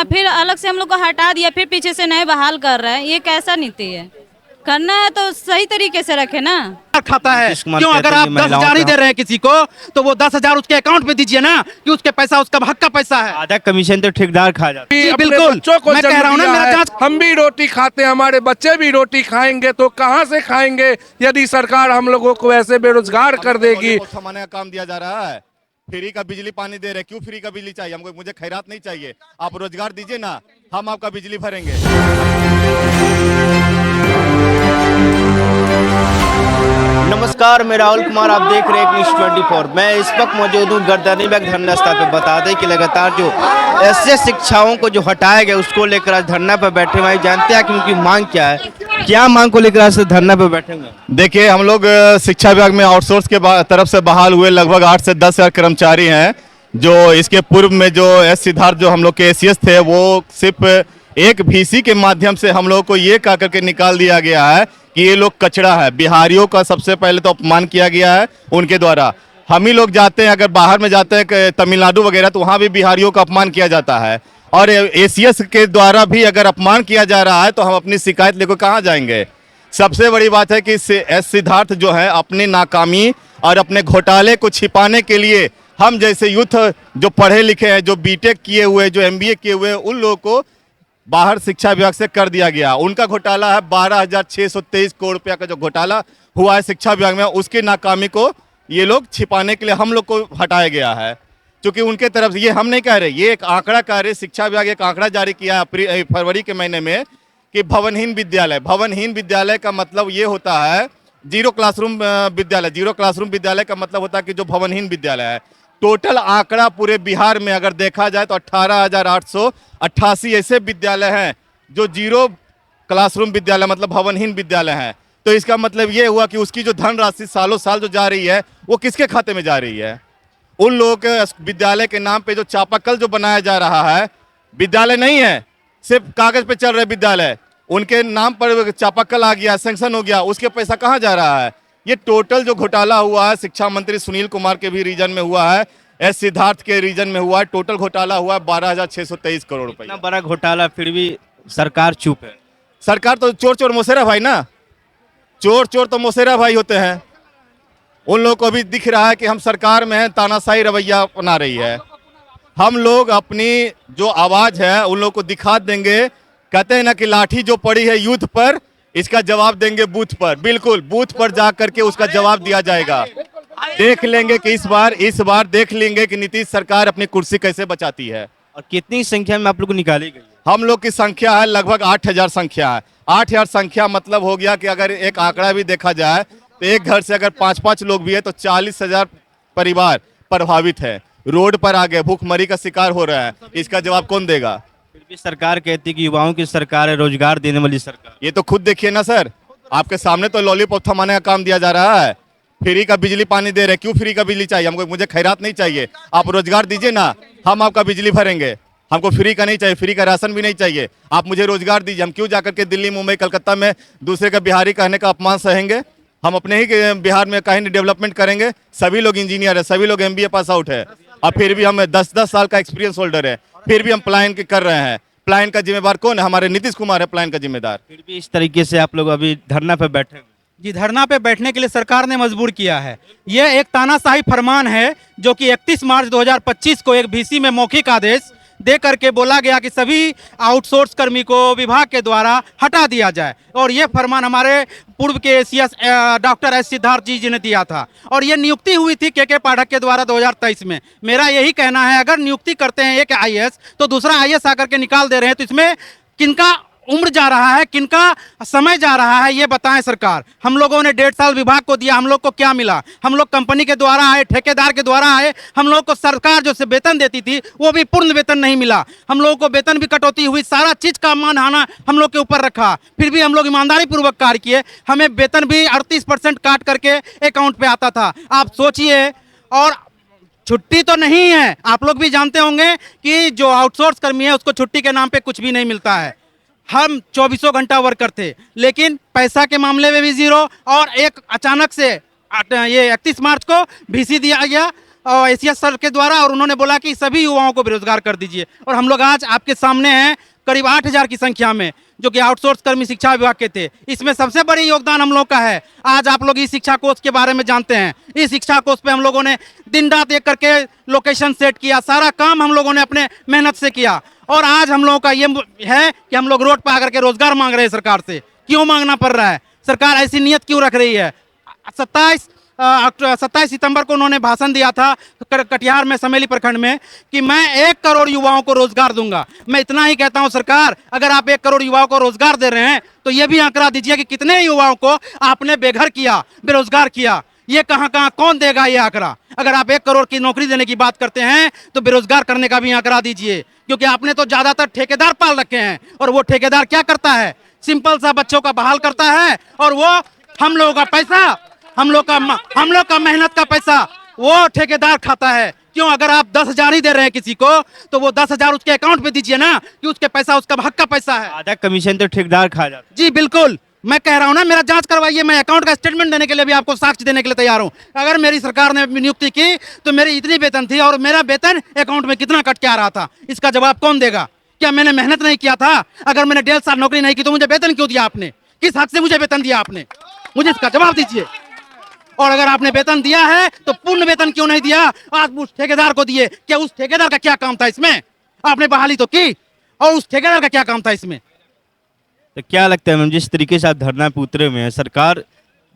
फिर अलग से हम लोग को हटा दिया, फिर पीछे से नए बहाल कर रहे हैं। ये कैसा नीति है? करना है तो सही तरीके से रखे ना। खाता है नीतीश कुमार क्यों? कहते अगर हैं आप कि 10,000 ही महिलाओं दे रहे हैं किसी को तो वो 10,000 उसके अकाउंट पे दीजिए ना, कि उसके पैसा उसका हक का पैसा है। आधा कमीशन तो ठेकेदार खा जाता है। जी, अपने बिल्कुल। बच्चों को मैं कह जन्म रहा हूं ना, दिया मेरा है। जांच हम भी रोटी खाते हैं, हमारे बच्चे भी रोटी खाएंगे, तो कहां से खाएंगे यदि सरकार हम लोगों को ऐसे बेरोजगार कर देगी। थमाने का काम दिया जा रहा है। फ्री का बिजली पानी दे रहे, क्यों फ्री का बिजली चाहिए हमको? मुझे खैरात नहीं चाहिए, आप रोजगार दीजिए ना, हम आपका बिजली भरेंगे। नमस्कार, मैं राहुल कुमार, आप देख रहे हैं न्यूज़ 24। मैं इस वक्त मौजूद हूँ गर्दनी बाग धरना स्थल पे। बता दें कि लगातार जो ऐसे शिक्षाओं को जो हटाया गया उसको लेकर आज धरना पर बैठे हुए हैं। जानते हैं कि उनकी मांग क्या है, क्या मांग को लेकर आज धरना पर बैठे हुए हैं। देखिए, हम लोग शिक्षा विभाग में आउटसोर्स के तरफ से बहाल हुए लगभग 8 से 10 हजार कर्मचारी हैं। जो इसके पूर्व में जो एस सिद्धार्थ जो हम लोग के एसीएस थे, वो सिर्फ एक VC के माध्यम से हम लोगों को ये कह करके निकाल दिया गया है कि ये लोग कचरा है। बिहारियों का सबसे पहले तो अपमान किया गया है उनके द्वारा। हम ही लोग जाते हैं, अगर बाहर में जाते हैं तमिलनाडु वगैरह, तो वहाँ भी बिहारियों का अपमान किया जाता है। और एसीएस के द्वारा भी अगर अपमान किया जा रहा है तो हम अपनी शिकायत लेकर कहाँ जाएंगे? सबसे बड़ी बात है कि एस सिद्धार्थ जो है अपनी नाकामी और अपने घोटाले को छिपाने के लिए हम जैसे यूथ जो पढ़े लिखे हैं, जो बीटेक किए हुए, जो MBA किए हुए, उन लोगों को बाहर शिक्षा विभाग से कर दिया गया। उनका घोटाला है 12,623 करोड़ रुपया का जो घोटाला हुआ है शिक्षा विभाग में, उसकी नाकामी को ये लोग छिपाने के लिए हम लोग को हटाया गया है। क्योंकि उनके तरफ से, ये हम नहीं कह रहे, ये एक आंकड़ा कह रहे, शिक्षा विभाग एक आंकड़ा जारी किया है फरवरी के महीने में कि भवनहीन विद्यालय का मतलब ये होता है जीरो क्लासरूम विद्यालय। जीरो क्लासरूम विद्यालय का मतलब होता है कि जो भवनहीन विद्यालय है। टोटल आंकड़ा पूरे बिहार में अगर देखा जाए तो 18,888 ऐसे विद्यालय हैं जो जीरो क्लासरूम विद्यालय मतलब भवनहीन विद्यालय हैं। तो इसका मतलब ये हुआ कि उसकी जो धनराशि सालों साल जो जा रही है वो किसके खाते में जा रही है? उन लोगों के विद्यालय के नाम पे जो चापाकल जो बनाया जा रहा है, विद्यालय नहीं है, सिर्फ कागज पे चल रहे विद्यालय, उनके नाम पर चापाकल आ गया, सैंक्शन हो गया, उसके पैसा कहाँ जा रहा है? ये टोटल जो घोटाला हुआ है, शिक्षा मंत्री सुनील कुमार के भी रीजन में हुआ है, एस सिद्धार्थ के रीजन में हुआ है, टोटल घोटाला हुआ है 12,623 करोड़ रुपए। इतना बड़ा घोटाला फिर भी सरकार चुप है। सरकार तो चोर चोर मोसेरा भाई ना, चोर चोर तो मोसेरा भाई होते हैं। उन लोगों को भी दिख रहा है कि हम सरकार में हैं, तानाशाही रवैया अपना रही है। हम लोग अपनी जो आवाज है उन लोगों को दिखा देंगे। कहते हैं ना कि लाठी जो पड़ी है यूथ पर, इसका जवाब देंगे बूथ पर। बिल्कुल, बूथ पर जा करके उसका जवाब दिया जाएगा। देख लेंगे कि इस बार देख लेंगे कि नीतीश सरकार अपनी कुर्सी कैसे बचाती है। और कितनी संख्या में आप लोग को निकाली गई है? हम लोग की संख्या है लगभग 8,000 संख्या है। 8,000 संख्या मतलब हो गया कि अगर एक आंकड़ा भी देखा जाए तो एक घर से अगर 5-5 लोग भी है तो 40,000 परिवार प्रभावित है, रोड पर आ गए, भूखमरी का शिकार हो रहा है। इसका जवाब कौन देगा? फिर भी सरकार कहती है कि युवाओं की सरकार है, रोजगार देने वाली सरकार। ये तो खुद देखिए ना सर, आपके सामने तो लॉलीपॉप थमाने का काम दिया जा रहा है। फ्री का बिजली पानी दे रहे, क्यों फ्री का बिजली चाहिए हमको? मुझे खैरात नहीं चाहिए, आप रोजगार दीजिए ना, हम आपका बिजली भरेंगे। हमको फ्री का नहीं चाहिए, फ्री का राशन भी नहीं चाहिए, आप मुझे रोजगार दीजिए। हम क्यों जाकर के दिल्ली, मुंबई, कलकत्ता में दूसरे का बिहारी कहने का अपमान सहेंगे? हम अपने ही बिहार में कहीं डेवलपमेंट करेंगे। सभी लोग इंजीनियर है, सभी लोग MBA पास आउट है, और फिर भी हम 10-10 साल का एक्सपीरियंस होल्डर है, फिर भी हम पलायन कर रहे हैं। पलायन का जिम्मेदार कौन है? हमारे नीतीश कुमार है पलायन का जिम्मेदार। फिर भी इस तरीके से आप लोग अभी धरना पे बैठे हुए। जी, धरना पे बैठने के लिए सरकार ने मजबूर किया है। यह एक तानाशाही फरमान है जो कि 31 मार्च 2025 को एक VC में मौखिक आदेश दे करके बोला गया कि सभी आउटसोर्स कर्मी को विभाग के द्वारा हटा दिया जाए। और ये फरमान हमारे पूर्व के एसीएस डॉक्टर एस सिद्धार्थ जी ने दिया था, और ये नियुक्ति हुई थी के पाठक के द्वारा 2023 में। मेरा यही कहना है, अगर नियुक्ति करते हैं एक IAS तो दूसरा IAS आकर के निकाल दे रहे हैं, तो इसमें किनका उम्र जा रहा है, किनका समय जा रहा है, ये बताएं सरकार। हम लोगों ने 1.5 साल विभाग को दिया, हम लोग को क्या मिला? हम लोग कंपनी के द्वारा आए, ठेकेदार के द्वारा आए, हम लोग को सरकार जो से वेतन देती थी वो भी पूर्ण वेतन नहीं मिला, हम लोगों को वेतन भी कटौती हुई, सारा चीज का मानहाना हम लोग के ऊपर रखा। फिर भी हम लोग ईमानदारी पूर्वक कार्य किए, हमें वेतन भी 38% काट करके अकाउंट पे आता था। आप सोचिए, और छुट्टी तो नहीं है, आप लोग भी जानते होंगे कि जो आउटसोर्स कर्मी है उसको छुट्टी के नाम पे कुछ भी नहीं मिलता है। हम 24 घंटा वर्कर थे, लेकिन पैसा के मामले में भी जीरो। और एक अचानक से ये 31 मार्च को VC दिया गया, एसीएस सर के द्वारा, और उन्होंने बोला कि सभी युवाओं को बेरोजगार कर दीजिए। और हम लोग आज आपके सामने हैं करीब 8,000 की संख्या में, जो कि आउटसोर्स कर्मी शिक्षा विभाग के थे। इसमें सबसे बड़ी योगदान हम लोग का है। आज आप लोग इस शिक्षा कोष के बारे में जानते हैं। इस शिक्षा कोष पे हम लोगों ने दिन रात एक करके लोकेशन सेट किया, सारा काम हम लोगों ने अपने मेहनत से किया। और आज हम लोगों का ये है कि हम लोग रोड पर आकर के रोजगार मांग रहे हैं सरकार से। क्यों मांगना पड़ रहा है? सरकार ऐसी नीयत क्यों रख रही है? 27 सितंबर को उन्होंने भाषण दिया था कटिहार में, समेली प्रखंड में, कि मैं 1 करोड़ युवाओं को रोजगार दूंगा। मैं इतना ही कहता हूं, सरकार अगर आप 1 करोड़ युवाओं को रोजगार दे रहे हैं तो ये भी आंकड़ा दीजिए कि कितने युवाओं को आपने बेघर किया, बेरोजगार किया। ये कहां कहां कौन देगा ये आंकड़ा? अगर आप 1 करोड़ की नौकरी देने की बात करते हैं तो बेरोजगार करने का भी आंकड़ा दीजिए, क्योंकि आपने तो ज्यादातर ठेकेदार पाल रखे हैं। और वो ठेकेदार क्या करता है? सिंपल सा बच्चों का बहाल करता है, और वो हम लोगों का पैसा, हम लोग का मेहनत का पैसा वो ठेकेदार खाता है। क्यों? अगर आप 10,000 ही दे रहे हैं किसी को तो वो 10,000 उसके अकाउंट पे दीजिए ना, कि उसके पैसा उसका हक का पैसा है। आधा कमीशन तो ठेकेदार खा जाता है। जी बिल्कुल, मैं कह रहा हूं ना, मेरा जांच करवाइए। मैं अकाउंट का स्टेटमेंट देने के लिए भी आपको साक्ष्य देने के लिए तैयार हूं। अगर मेरी सरकार ने नियुक्ति की तो मेरी इतनी वेतन थी और मेरा वेतन अकाउंट में कितना कट के आ रहा था, इसका जवाब कौन देगा? क्या मैंने मेहनत नहीं किया था? अगर मैंने 1.5 साल नौकरी नहीं की तो मुझे वेतन क्यों दिया आपने? किस हक से मुझे वेतन दिया आपने? मुझे इसका जवाब दीजिए। और अगर आपने वेतन दिया है तो पूर्ण वेतन क्यों नहीं दिया? आज उस ठेकेदार को दिए। क्या उस ठेकेदार का क्या काम था इसमें? आपने बहाली तो की, और उस ठेकेदार का क्या काम था इसमें? तो क्या लगता है मैम, जिस तरीके से आप धरना पे उतरे हुए हैं, सरकार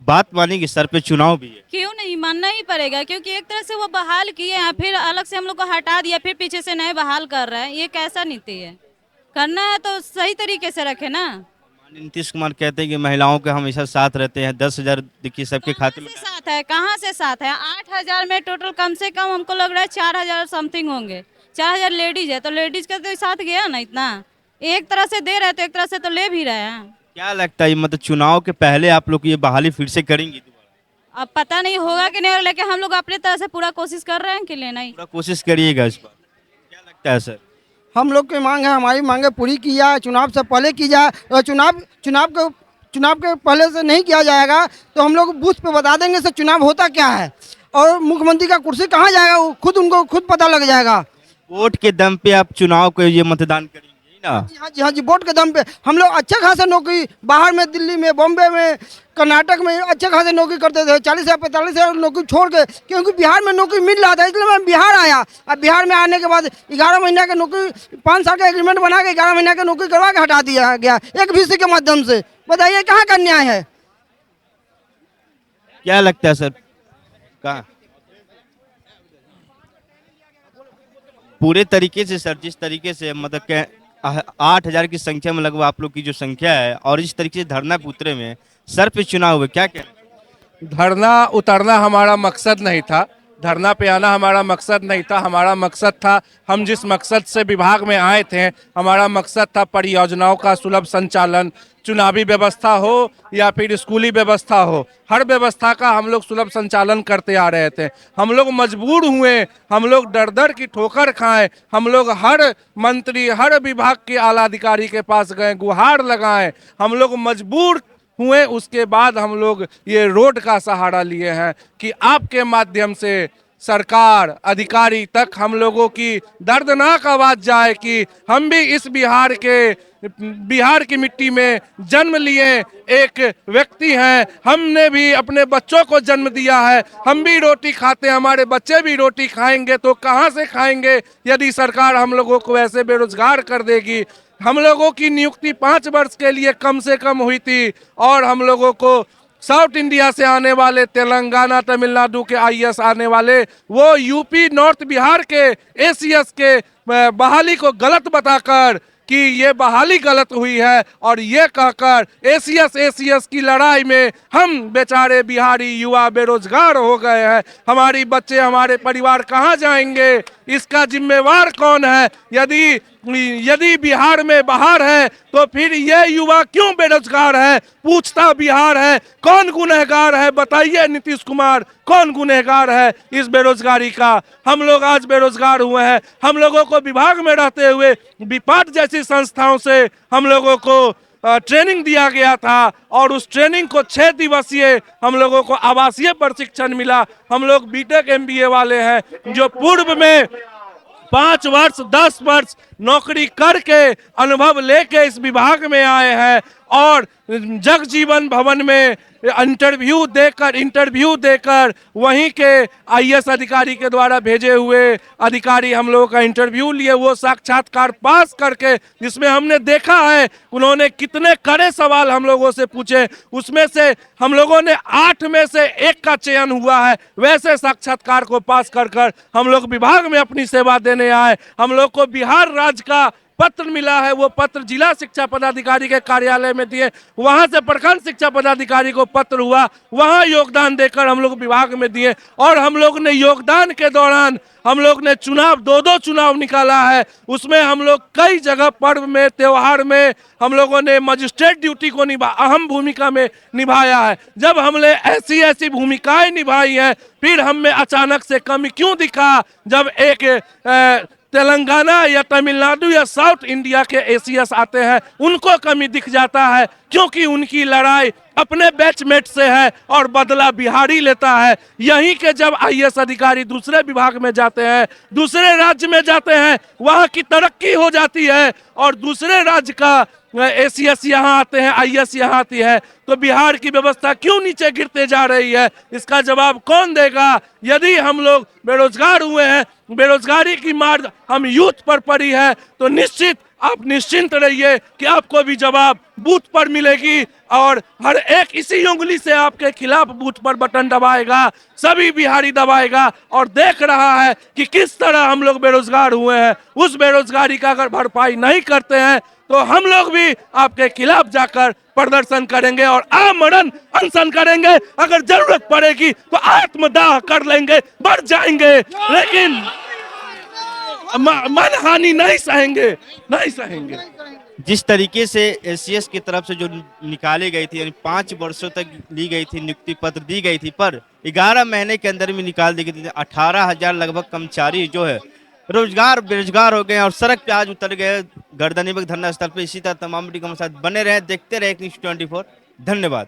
बात मानेगी? सर पे चुनाव भी है। क्यों नहीं मानना ही पड़ेगा, क्योंकि एक तरह से वो बहाल किए हैं, फिर अलग से हम लोग को हटा दिया, फिर पीछे से नए बहाल कर रहे हैं। ये कैसा नीति है? करना है तो सही तरीके से रखे ना। नीतीश कुमार कहते हैं कि महिलाओं के हमेशा साथ रहते हैं। 10,000 देखिए सबके खाते में। साथ है, कहाँ से साथ है? 8,000 में टोटल कम से कम हमको लग रहा है 4,000 समथिंग होंगे। 4,000 लेडीज है, तो लेडीज का तो साथ गया ना इतना। एक तरह से दे रहे तो एक तरह से तो ले भी रहे हैं। क्या लगता है, मतलब चुनाव के पहले आप लोग ये बहाली फिर से करेंगी दोबारा? अब पता नहीं होगा कि नहीं, लेकिन हम लोग अपने तरह से पूरा कोशिश कर रहे हैं कि लेना ही। पूरा कोशिश करिएगा इस बार। क्या लगता है सर? हम लोग की मांग है, हमारी मांगे पूरी की जाए, चुनाव से पहले की जाए। और चुनाव के पहले से नहीं किया जाएगा तो हम लोग बूथ पे बता देंगे सर चुनाव होता क्या है, और मुख्यमंत्री का कुर्सी कहाँ जाएगा वो उनको खुद पता लग जाएगा। वोट के दम पे आप चुनाव को ये मतदान करेंगे ना? हाँ जी, वोट के दम पे हम लोग अच्छे खासे नौकरी बाहर में, दिल्ली में, बॉम्बे में, कर्नाटक में अच्छे खासे नौकरी करते थे। 40,000 45,000 नौकरी छोड़ के, क्योंकि बिहार में नौकरी मिल रहा था, इसलिए मैं बिहार आया। अब बिहार में आने के बाद 11 महीना की नौकरी, 5 साल का एग्रीमेंट बना के 11 महीना की नौकरी करवा के हटा दिया गया एक VC के माध्यम से। बताइए कहाँ का न्याय है? क्या लगता है सर, कहाँ पूरे तरीके से सर, जिस तरीके से मतलब 8,000 की संख्या में लगभग आप लोग की जो संख्या है, और इस तरीके से धरना पे उतरे में सर पे चुनाव हुए, क्या कहना? धरना उतरना हमारा मकसद नहीं था, धरना पे आना हमारा मकसद नहीं था। हमारा मकसद था, हम जिस मकसद से विभाग में आए थे, हमारा मकसद था परियोजनाओं का सुलभ संचालन, चुनावी व्यवस्था हो या फिर स्कूली व्यवस्था हो, हर व्यवस्था का हम लोग सुलभ संचालन करते आ रहे थे। हम लोग मजबूर हुए, हम लोग दर दर की ठोकर खाए, हम लोग हर मंत्री, हर विभाग के आला अधिकारी के पास गए, गुहार लगाए, हम लोग मजबूर हुए। उसके बाद हम लोग ये रोड का सहारा लिए हैं कि आपके माध्यम से सरकार, अधिकारी तक हम लोगों की दर्दनाक आवाज जाए कि हम भी इस बिहार की मिट्टी में जन्म लिए एक व्यक्ति हैं, हमने भी अपने बच्चों को जन्म दिया है, हम भी रोटी खाते हैं, हमारे बच्चे भी रोटी खाएंगे तो कहाँ से खाएंगे यदि सरकार हम लोगों को ऐसे बेरोजगार कर देगी। हम लोगों की नियुक्ति 5 वर्ष के लिए कम से कम हुई थी, और हम लोगों को साउथ इंडिया से आने वाले, तेलंगाना तमिलनाडु के IAS आने वाले, वो यूपी नॉर्थ बिहार के ACS के बहाली को गलत बताकर कि ये बहाली गलत हुई है, और ये कहकर ACS की लड़ाई में हम बेचारे बिहारी युवा बेरोजगार हो गए हैं। हमारी बच्चे, हमारे परिवार कहाँ जाएंगे? इसका जिम्मेवार कौन है? यदि बिहार में बहार है तो फिर ये युवा क्यों बेरोजगार है? पूछता बिहार है। कौन गुनहगार है? बताइए नीतीश कुमार, कौन गुनहगार है इस बेरोजगारी का? हम लोग आज बेरोजगार हुए हैं। हम लोगों को विभाग में रहते हुए विपाट जैसी संस्थाओं से हम लोगों को ट्रेनिंग दिया गया था और उस ट्रेनिंग को 6 दिवसीय हम लोगों को आवासीय प्रशिक्षण मिला। हम लोग बीटेक एमबीए वाले हैं जो पूर्व में 5 वर्ष 10 वर्ष नौकरी करके अनुभव लेके इस विभाग में आए हैं और जगजीवन भवन में इंटरव्यू देकर वहीं के आईएएस अधिकारी के द्वारा भेजे हुए अधिकारी हम लोगों का इंटरव्यू लिए, वो साक्षात्कार पास करके जिसमें हमने देखा है उन्होंने कितने कड़े सवाल हम लोगों से पूछे, उसमें से हम लोगों ने 8 में से 1 का चयन हुआ है। वैसे साक्षात्कार को पास कर हम लोग विभाग में अपनी सेवा देने आए। हम लोग को बिहार राज्य का पत्र मिला है, वो पत्र जिला शिक्षा पदाधिकारी के कार्यालय में दिए, वहां से प्रखंड शिक्षा पदाधिकारी को पत्र हुआ, वहां योगदान देकर हम लोग विभाग में दिए। और हम लोग ने योगदान के दौरान हम लोग ने चुनाव 2 चुनाव निकाला है, उसमें हम लोग कई जगह पर्व में त्योहार में हम लोगों ने मजिस्ट्रेट ड्यूटी को अहम भूमिका में निभाया है। जब हमने ऐसी भूमिकाएं निभाई हैं, फिर हम में अचानक से कमी क्यों दिखा? जब एक तेलंगाना या तमिलनाडु या साउथ इंडिया के एसीएस आते हैं उनको कमी दिख जाता है, क्योंकि उनकी लड़ाई अपने बैचमेट से है और बदला बिहारी लेता है। यहीं के जब आईएएस अधिकारी दूसरे विभाग में जाते हैं, दूसरे राज्य में जाते हैं, वहां की तरक्की हो जाती है और दूसरे राज्य का एसीएस यहाँ आते हैं, आईएएस यहाँ आती है, तो बिहार की व्यवस्था क्यों नीचे गिरते जा रही है? इसका जवाब कौन देगा? यदि हम लोग बेरोजगार हुए हैं, बेरोजगारी की मार हम यूथ पर पड़ी है, तो निश्चित आप निश्चिंत रहिए कि आपको भी जवाब बूथ पर मिलेगी और हर एक इसी उंगली से आपके खिलाफ बूथ पर बटन दबाएगा, सभी बिहारी दबाएगा और देख रहा है कि किस तरह हम लोग बेरोजगार हुए हैं। उस बेरोजगारी का अगर भरपाई नहीं करते हैं तो हम लोग भी आपके खिलाफ जाकर प्रदर्शन करेंगे और आमरण अनशन करेंगे। अगर जरूरत पड़ेगी तो आत्मदाह कर लेंगे, बढ़ जाएंगे, लेकिन मानहानि नहीं सहेंगे। जिस तरीके से एसीएस की तरफ से जो निकाली गई थी, यानी 5 वर्षों तक ली गई थी, नियुक्ति पत्र दी गई थी, पर 11 महीने के अंदर में निकाल दी गई थी। 18,000 लगभग कर्मचारी जो है बेरोजगार हो गए और सड़क पे आज उतर गए गर्दनीबाग धरना स्थल पे। इसी तरह तमाम वीडियो के साथ बने रहे, देखते रहे न्यूज़ 24। धन्यवाद।